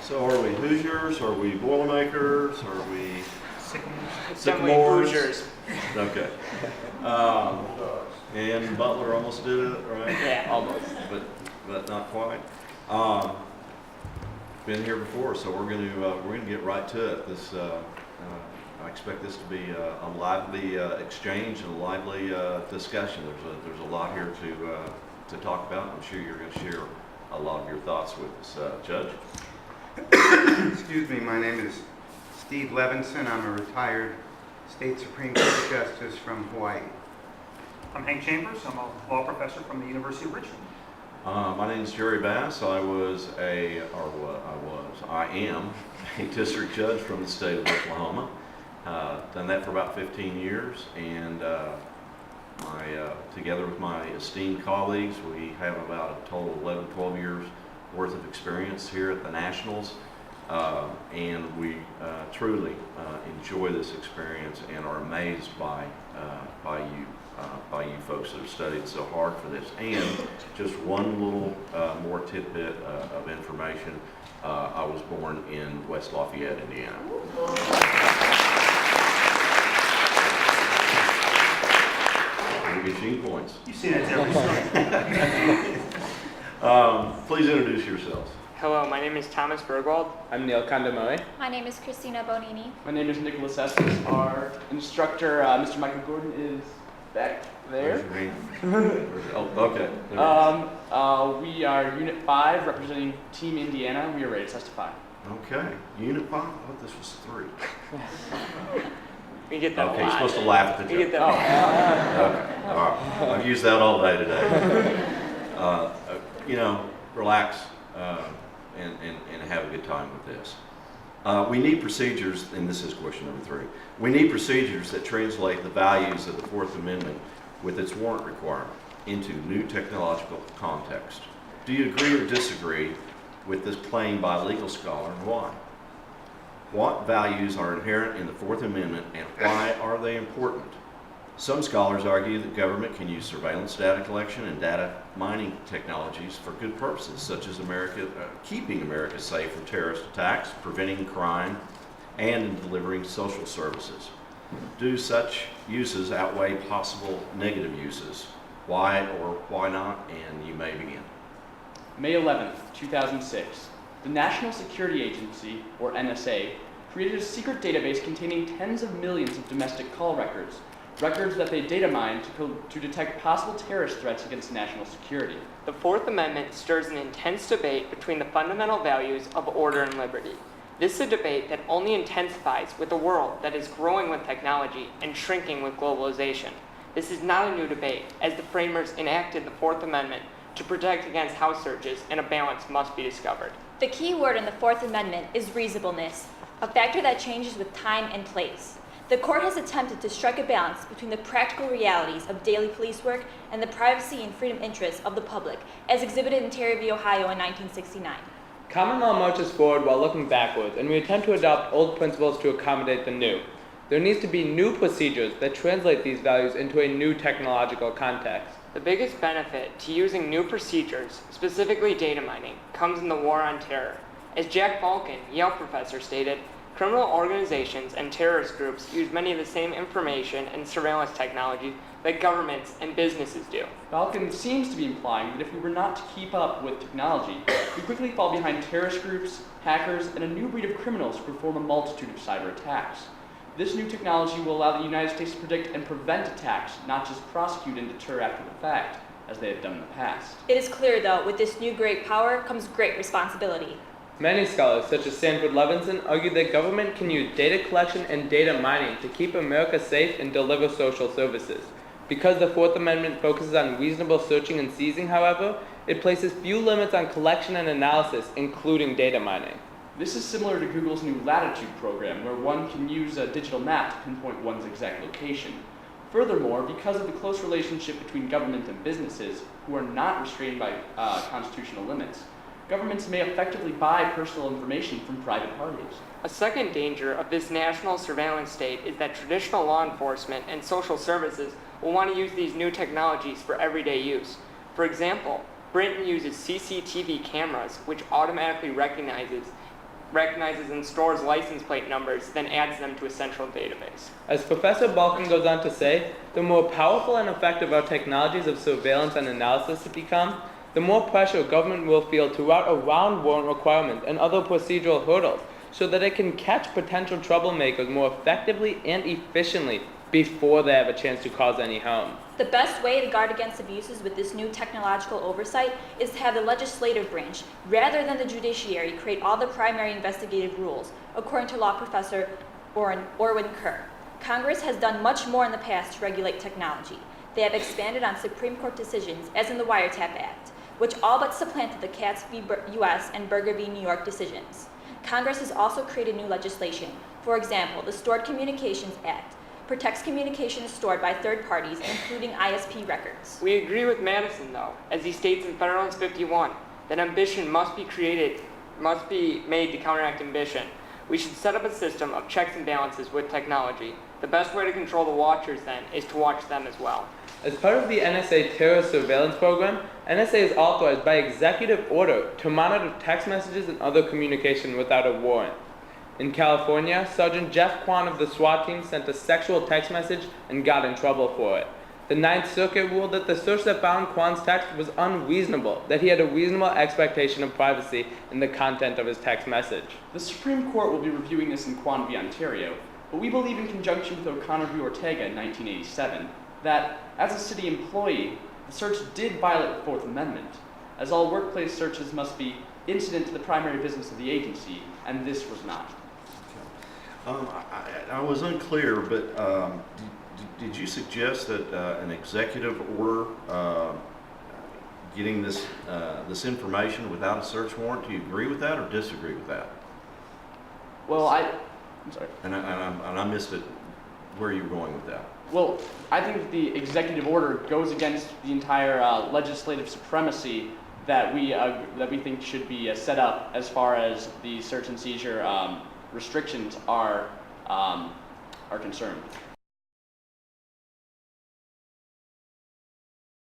So are we Hoosiers? Are we Boilermakers? Are we Sycamores? Hoosiers? Okay. Um, and Butler almost did it, right? Yeah, almost. But not quite. Been here before, so we're gonna get right to it. I expect this to be a lively exchange and a lively discussion. There's a lot here to talk about. I'm sure you're going to share a lot of your thoughts with us, Judge. Excuse me, my name is Steve Levinson. I'm a retired state Supreme Court Justice from Hawaii. I'm Hank Chambers. I'm a law professor from the University of Richmond. My name is Jerry Bass. I am a district judge from the state of Oklahoma. Done that for about 15 years, and together with my esteemed colleagues, we have about a total of 11, 12 years worth of experience here at the Nationals, and we truly enjoy this experience and are amazed by you folks that have studied so hard for this. And just one little more tidbit of information. I was born in West Lafayette, Indiana. Machine points. You see that every Please introduce yourselves. Hello, my name is Thomas Bergwald. I'm Neil Condomoe. My name is Christina Bonini. My name is Nicholas Estes. Our instructor, Mr. Michael Gordon, is back there. Oh, okay. We are Unit 5, representing Team Indiana. We are ready to testify. Okay. Unit 5? I thought this was 3. We get that a Okay, lot. you're supposed to laugh at the We get joke. that Okay. All right. I've used that all day today. Relax and have a good time with this. We need procedures, and this is question number 3. We need procedures that translate the values of the Fourth Amendment with its warrant requirement into new technological context. Do you agree or disagree with this claim by a legal scholar, and why? What values are inherent in the Fourth Amendment, and why are they important? Some scholars argue that government can use surveillance data collection and data mining technologies for good purposes, such as keeping America safe from terrorist attacks, preventing crime, and in delivering social services. Do such uses outweigh possible negative uses? Why or why not? And you may begin. May 11th, 2006. The National Security Agency, or NSA, created a secret database containing tens of millions of domestic call records that they data mined to detect possible terrorist threats against national security. The Fourth Amendment stirs an intense debate between the fundamental values of order and liberty. This is a debate that only intensifies with a world that is growing with technology and shrinking with globalization. This is not a new debate, as the framers enacted the Fourth Amendment to protect against house searches, and a balance must be discovered. The key word in the Fourth Amendment is reasonableness, a factor that changes with time and place. The court has attempted to strike a balance between the practical realities of daily police work and the privacy and freedom interests of the public, as exhibited in Terry v. Ohio in 1969. Common law marches forward while looking backwards, and we attempt to adopt old principles to accommodate the new. There needs to be new procedures that translate these values into a new technological context. The biggest benefit to using new procedures, specifically data mining, comes in the war on terror. As Jack Balkin, Yale professor, stated, criminal organizations and terrorist groups use many of the same information and surveillance technology that governments and businesses do. Balkin seems to be implying that if we were not to keep up with technology, we quickly fall behind terrorist groups, hackers, and a new breed of criminals who perform a multitude of cyber attacks. This new technology will allow the United States to predict and prevent attacks, not just prosecute and deter after the fact, as they have done in the past. It is clear, though, with this new great power comes great responsibility. Many scholars, such as Sanford Levinson, argue that government can use data collection and data mining to keep America safe and deliver social services. Because the Fourth Amendment focuses on reasonable searching and seizing, however, it places few limits on collection and analysis, including data mining. This is similar to Google's new Latitude program, where one can use a digital map to pinpoint one's exact location. Furthermore, because of the close relationship between government and businesses, who are not restrained by constitutional limits, governments may effectively buy personal information from private parties. A second danger of this national surveillance state is that traditional law enforcement and social services will want to use these new technologies for everyday use. For example, Britain uses CCTV cameras, which automatically recognizes recognizes and stores license plate numbers, then adds them to a central database. As Professor Balkin goes on to say, the more powerful and effective our technologies of surveillance and analysis become, the more pressure government will feel to route around warrant requirements and other procedural hurdles so that it can catch potential troublemakers more effectively and efficiently before they have a chance to cause any harm. The best way to guard against abuses with this new technological oversight is to have the legislative branch, rather than the judiciary, create all the primary investigative rules, according to law professor Orwin Kerr. Congress has done much more in the past to regulate technology. They have expanded on Supreme Court decisions, as in the Wiretap Act, which all but supplanted the Katz v. U.S. and Berger v. New York decisions. Congress has also created new legislation. For example, the Stored Communications Act protects communications stored by third parties, including ISP records. We agree with Madison, though, as he states in Federalist 51, that ambition must be made to counteract ambition. We should set up a system of checks and balances with technology. The best way to control the watchers, then, is to watch them as well. As part of the NSA terrorist surveillance program, NSA is authorized by executive order to monitor text messages and other communication without a warrant. In California, Sergeant Jeff Kwan of the SWAT team sent a sexual text message and got in trouble for it. The Ninth Circuit ruled that the search that found Kwan's text was unreasonable, that he had a reasonable expectation of privacy in the content of his text message. The Supreme Court will be reviewing this in Kwan v. Ontario, but we believe in conjunction with O'Connor v. Ortega in 1987 that, as a city employee, the search did violate the Fourth Amendment, as all workplace searches must be incident to the primary business of the agency, and this was not. I was unclear, but did you suggest that an executive order getting this information without a search warrant? Do you agree with that or disagree with that? Well, I'm sorry. And I missed it. Where are you going with that? Well, I think the executive order goes against the entire legislative supremacy that we think should be set up as far as the search and seizure restrictions are concerned.